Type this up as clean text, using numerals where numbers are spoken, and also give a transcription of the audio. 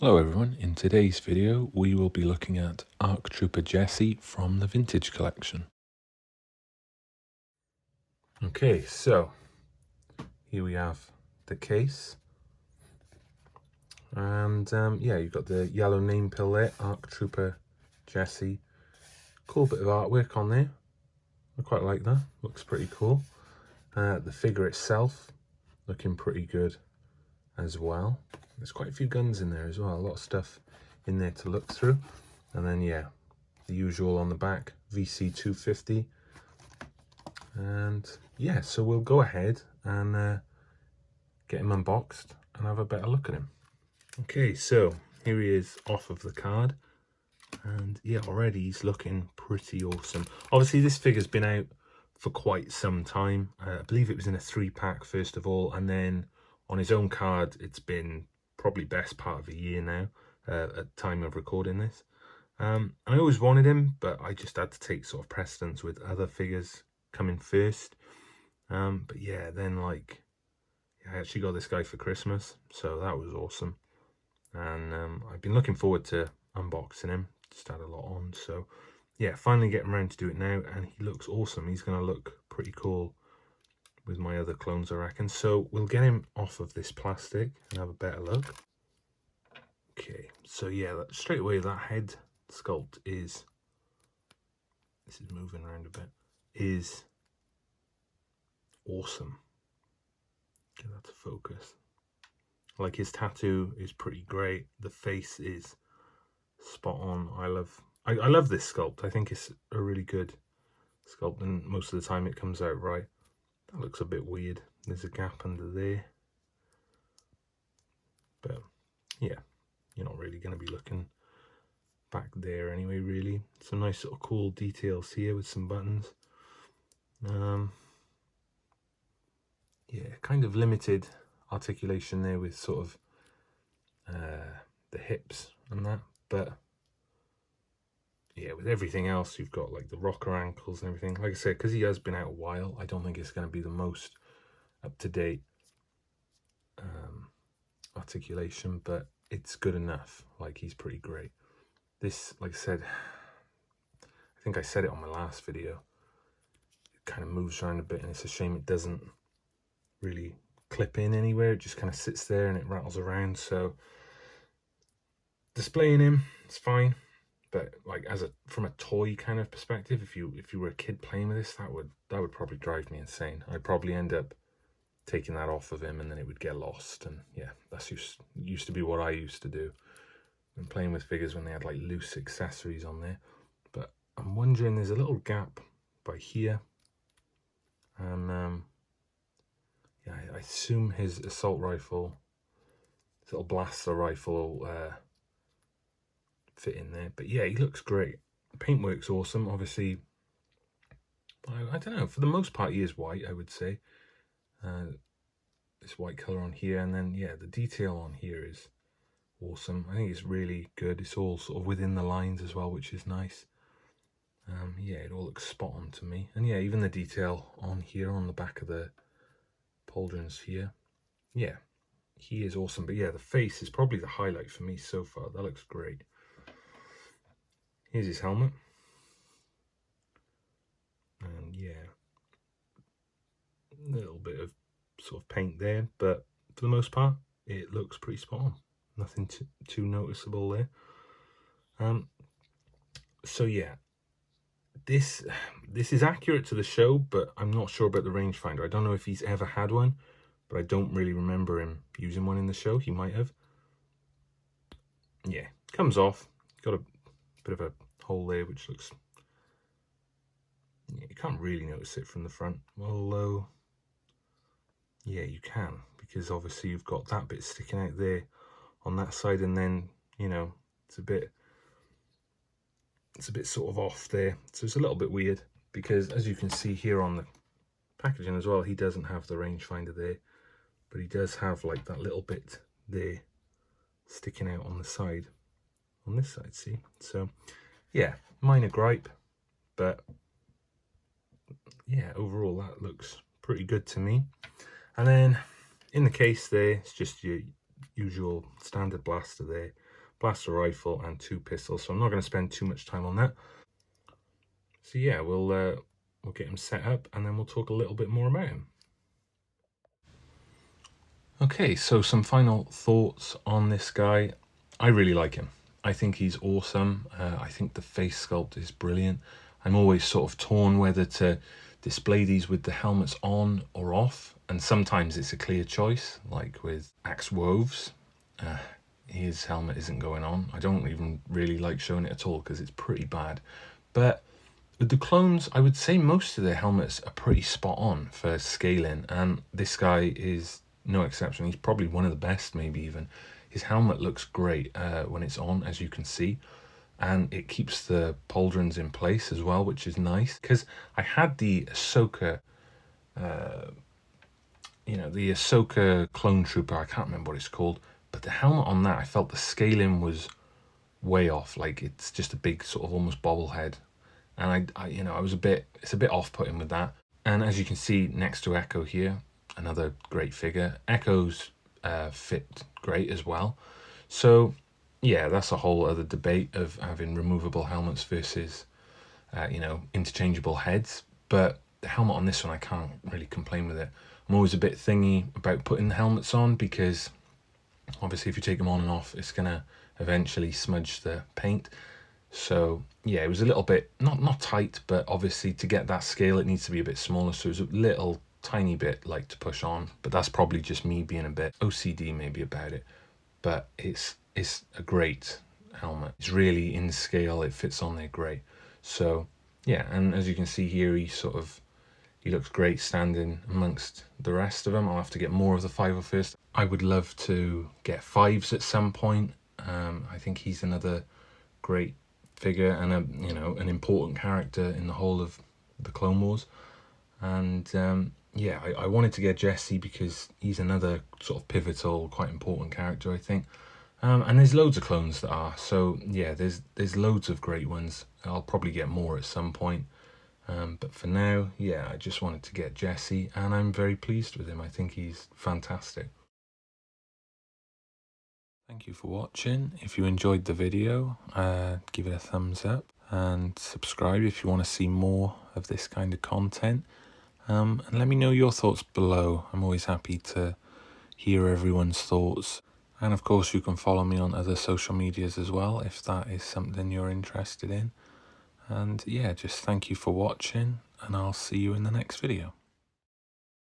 Hello everyone, in today's video we will be looking at ARC Trooper Jesse from the Vintage Collection. Okay, so here we have the case, and yeah, you've got the yellow name pill there, ARC Trooper Jesse. Cool bit of artwork on there, I quite like that, looks pretty cool. The figure itself looking pretty good as well. There's quite a few guns in there as well, a lot of stuff in there to look through. And then yeah, the usual on the back, VC250. And yeah, so we'll go ahead and get him unboxed and have a better look at him. Okay, so here he is off of the card, and yeah, already he's looking pretty awesome. Obviously this figure's been out for quite some time. I believe it was in a 3-pack first of all, and then on his own card it's been probably best part of a year now at the time of recording this. I always wanted him, but I just had to take sort of precedence with other figures coming first. But yeah, then like I actually got this guy for Christmas, so that was awesome. And I've been looking forward to unboxing him, just had a lot on. So yeah, finally getting around to do it now, and he looks awesome. He's going to look pretty cool with my other clones, I reckon. So we'll get him off of this plastic and have a better look. Okay, so yeah, straight away that head sculpt is, this is moving around a bit, is awesome. Get that to focus. Like, his tattoo is pretty great. The face is spot on. I love this sculpt. I think it's a really good sculpt, and most of the time it comes out right. That looks a bit weird. There's a gap under there. But yeah, you're not really going to be looking back there anyway, really. Some nice sort of cool details here with some buttons. Yeah, kind of limited articulation there with sort of the hips and that, but yeah, with everything else you've got like the rocker ankles and everything. Like I said, because he has been out a while, I don't think it's going to be the most up-to-date articulation, but it's good enough. Like, he's pretty great. This, like I said, I think I said it on my last video, it kind of moves around a bit, and it's a shame it doesn't really clip in anywhere. It just kind of sits there and it rattles around. So displaying him, it's fine, but like from a toy kind of perspective, if you were a kid playing with this, that would probably drive me insane. I'd probably end up taking that off of him, and then it would get lost. And yeah, that's used to be what I used to do when playing with figures, when they had like loose accessories on there. But I'm wondering, there's a little gap by here, and yeah, I assume his assault rifle, his little blaster rifle, will fit in there. But yeah, he looks great. The paintwork's awesome. Obviously, I don't know, for the most part he is white, I would say. This white color on here, and then yeah, the detail on here is awesome. I think it's really good. It's all sort of within the lines as well, which is nice. Yeah, it all looks spot on to me. And yeah, even the detail on here on the back of the pauldrons here, yeah, he is awesome. But yeah, the face is probably the highlight for me so far. That looks great. Here's his helmet, and yeah, a little bit of sort of paint there, but for the most part it looks pretty spot on. Nothing too noticeable there. So yeah, this is accurate to the show, but I'm not sure about the rangefinder. I don't know if he's ever had one, but I don't really remember him using one in the show. He might have. Yeah, comes off. Got a bit of a hole there, which looks, yeah, you can't really notice it from the front, although yeah, you can, because obviously you've got that bit sticking out there on that side, and then, you know, it's a bit sort of off there, so it's a little bit weird, because as you can see here on the packaging as well, he doesn't have the rangefinder there, but he does have like that little bit there sticking out on the side, on this side, see? So yeah, minor gripe, but yeah, overall that looks pretty good to me. And then in the case there, it's just your usual standard blaster there. blaster rifle, and 2 pistols. So I'm not going to spend too much time on that. So yeah, we'll get him set up and then we'll talk a little bit more about him. Okay, so some final thoughts on this guy. I really like him. I think he's awesome. I think the face sculpt is brilliant. I'm always sort of torn whether to display these with the helmets on or off, and sometimes it's a clear choice, like with Axe Woves. His helmet isn't going on. I don't even really like showing it at all because it's pretty bad. But with the clones, I would say most of their helmets are pretty spot on for scaling, and this guy is no exception. He's probably one of the best, maybe even. His helmet looks great when it's on, as you can see, and it keeps the pauldrons in place as well, which is nice. Because I had the Ahsoka, the Ahsoka clone trooper, I can't remember what it's called, but the helmet on that, I felt the scaling was way off. Like, it's just a big sort of almost bobblehead, and I was it's a bit off-putting with that. And as you can see next to Echo here, another great figure. Echo's fit great as well. So yeah, that's a whole other debate of having removable helmets versus interchangeable heads. But the helmet on this one, I can't really complain with it. I'm always a bit thingy about putting the helmets on because obviously if you take them on and off, it's gonna eventually smudge the paint. So yeah, it was a little bit not tight, but obviously to get that scale it needs to be a bit smaller, so it was a little tiny bit like to push on, but that's probably just me being a bit OCD maybe about it. But it's a great helmet. It's really in scale, it fits on there great. So yeah, and as you can see here, he looks great standing amongst the rest of them. I'll have to get more of the 501st. I would love to get 5s at some point. I think he's another great figure and an important character in the whole of the Clone Wars. And yeah, I wanted to get Jesse because he's another sort of pivotal, quite important character, I think. And there's loads of clones that are. So yeah, there's loads of great ones. I'll probably get more at some point. But for now, yeah, I just wanted to get Jesse, and I'm very pleased with him. I think he's fantastic. Thank you for watching. If you enjoyed the video, give it a thumbs up and subscribe if you want to see more of this kind of content. And let me know your thoughts below. I'm always happy to hear everyone's thoughts. And of course, you can follow me on other social medias as well if that is something you're interested in. And yeah, just thank you for watching, and I'll see you in the next video.